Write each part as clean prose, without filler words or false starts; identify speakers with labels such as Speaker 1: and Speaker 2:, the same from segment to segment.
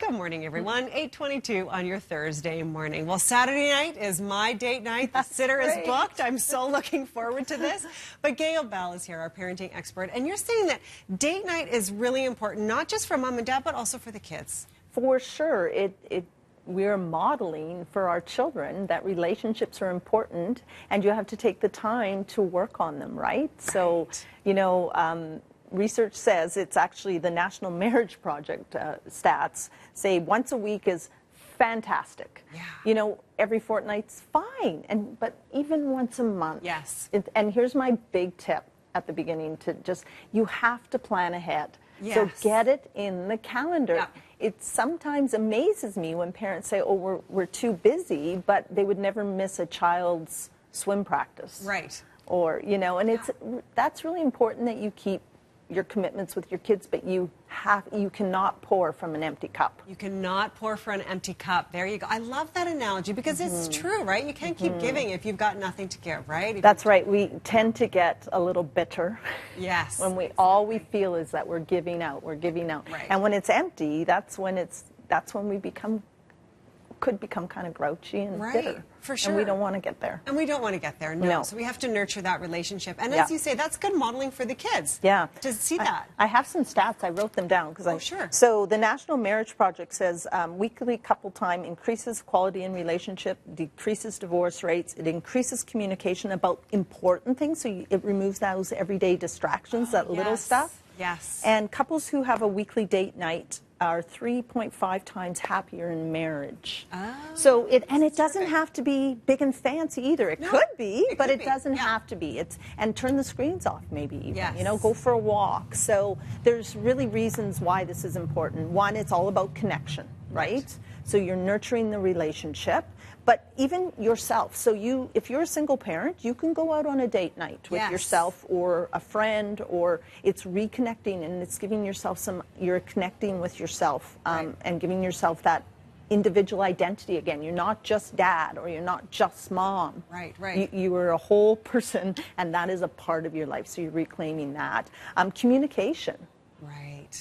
Speaker 1: Good morning, everyone. 8:22 on your Thursday morning. Well, Saturday night is my date night. The sitter is booked. I'm so looking forward to this. But Gail Bell is here, our parenting expert. And you're saying that date night is really important, not just for mom and dad, but also for the kids.
Speaker 2: For sure. We're modeling for our children that relationships are important and you have to take the time to work on them, right? So, you know, research says, it's actually the National Marriage Project stats say once a week is fantastic.
Speaker 1: Yeah.
Speaker 2: You know, every fortnight's fine, but even once a month.
Speaker 1: Yes.
Speaker 2: And here's my big tip at the beginning to you have to plan ahead.
Speaker 1: Yes.
Speaker 2: So get it in the calendar.
Speaker 1: Yeah.
Speaker 2: It sometimes amazes me when parents say, oh, we're too busy, but they would never miss a child's swim practice.
Speaker 1: Right.
Speaker 2: Or, you know, and that's really important that you keep your commitments with your kids, but you cannot pour from an empty cup.
Speaker 1: You cannot pour from an empty cup. There you go. I love that analogy because it's true, right? You can't keep giving if you've got nothing to give, right?
Speaker 2: That's right. We tend to get a little bitter.
Speaker 1: Yes.
Speaker 2: When all we feel is that we're giving out.
Speaker 1: Right.
Speaker 2: And when it's empty, that's when we could become kind of grouchy and bitter.
Speaker 1: For sure.
Speaker 2: And we don't want to get there.
Speaker 1: And we don't want to get there, no. So we have to nurture that relationship. And as you say, that's good modeling for the kids.
Speaker 2: Yeah.
Speaker 1: To see that.
Speaker 2: I have some stats. I wrote them down.
Speaker 1: Sure.
Speaker 2: So the National Marriage Project says weekly couple time increases quality in relationship, decreases divorce rates, it increases communication about important things. So it removes those everyday distractions, that little stuff.
Speaker 1: Yes.
Speaker 2: And couples who have a weekly date night are 3.5 times happier in marriage.
Speaker 1: Oh,
Speaker 2: so it doesn't have to be big and fancy either. It could be, but it doesn't have to be. And turn the screens off maybe even.
Speaker 1: Yes.
Speaker 2: You know, go for a walk. So there's really reasons why this is important. One, it's all about connection, right? So you're nurturing the relationship, but even yourself. So if you're a single parent, you can go out on a date night with yourself or a friend, or it's reconnecting and it's giving yourself you're connecting with yourself and giving yourself that individual identity again. You're not just dad or you're not just mom.
Speaker 1: Right.
Speaker 2: You are a whole person and that is a part of your life. So you're reclaiming that. Communication.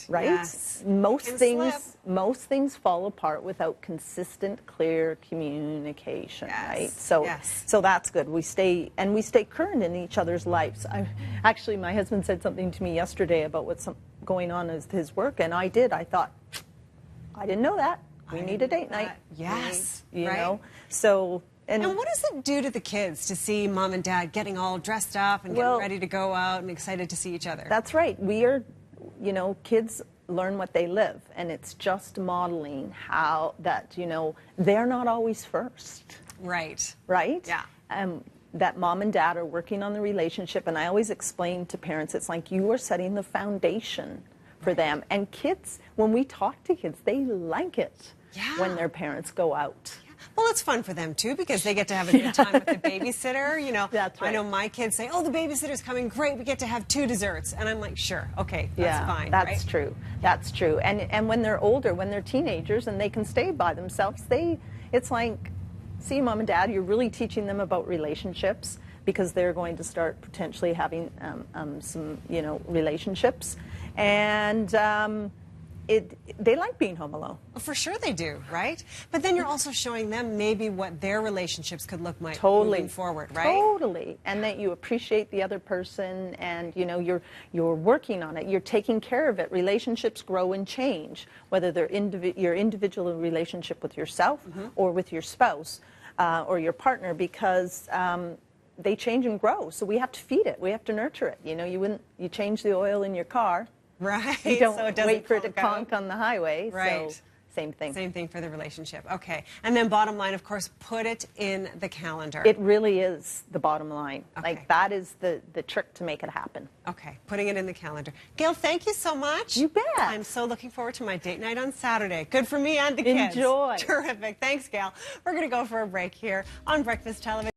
Speaker 2: Right?
Speaker 1: Yes.
Speaker 2: Most things fall apart without consistent, clear communication, right? So that's good. We stay current in each other's lives. Actually, my husband said something to me yesterday about what's going on with his work, and I thought, I didn't know that. We need a date night.
Speaker 1: Yes.
Speaker 2: You know? So...
Speaker 1: And what does it do to the kids to see mom and dad getting all dressed up and getting ready to go out and excited to see each other?
Speaker 2: That's right. You know, kids learn what they live, and it's just modeling how that, you know, they're not always first.
Speaker 1: Right?
Speaker 2: Yeah. That mom and dad are working on the relationship, and I always explain to parents, it's like you are setting the foundation for them. And kids, when we talk to kids, they like it when their parents go out.
Speaker 1: Well, it's fun for them, too, because they get to have a good time with the babysitter. You know,
Speaker 2: That's right.
Speaker 1: I know my kids say, oh, the babysitter's coming, great, we get to have 2 desserts. And I'm like, sure, okay, that's fine.
Speaker 2: That's true. That's true. And when they're older, when they're teenagers and they can stay by themselves, it's like, see, mom and dad, you're really teaching them about relationships because they're going to start potentially having some, you know, relationships. And... they like being home alone.
Speaker 1: For sure they do, right? But then you're also showing them maybe what their relationships could look like moving forward, right?
Speaker 2: Totally. And that you appreciate the other person and, you know, you're working on it. You're taking care of it. Relationships grow and change, whether they're your individual relationship with yourself or with your spouse or your partner, because they change and grow. So we have to feed it. We have to nurture it. You know, you change the oil in your car.
Speaker 1: Right.
Speaker 2: You don't
Speaker 1: so it doesn't
Speaker 2: wait for it to conk on the highway.
Speaker 1: Right.
Speaker 2: So same thing.
Speaker 1: Same thing for the relationship. Okay. And then bottom line, of course, put it in the calendar.
Speaker 2: It really is the bottom line.
Speaker 1: Okay.
Speaker 2: Like that is the trick to make it happen.
Speaker 1: Okay. Putting it in the calendar. Gail, thank you so much.
Speaker 2: You bet.
Speaker 1: I'm so looking forward to my date night on Saturday. Good for me and the kids.
Speaker 2: Enjoy.
Speaker 1: Terrific. Thanks, Gail. We're going to go for a break here on Breakfast Television.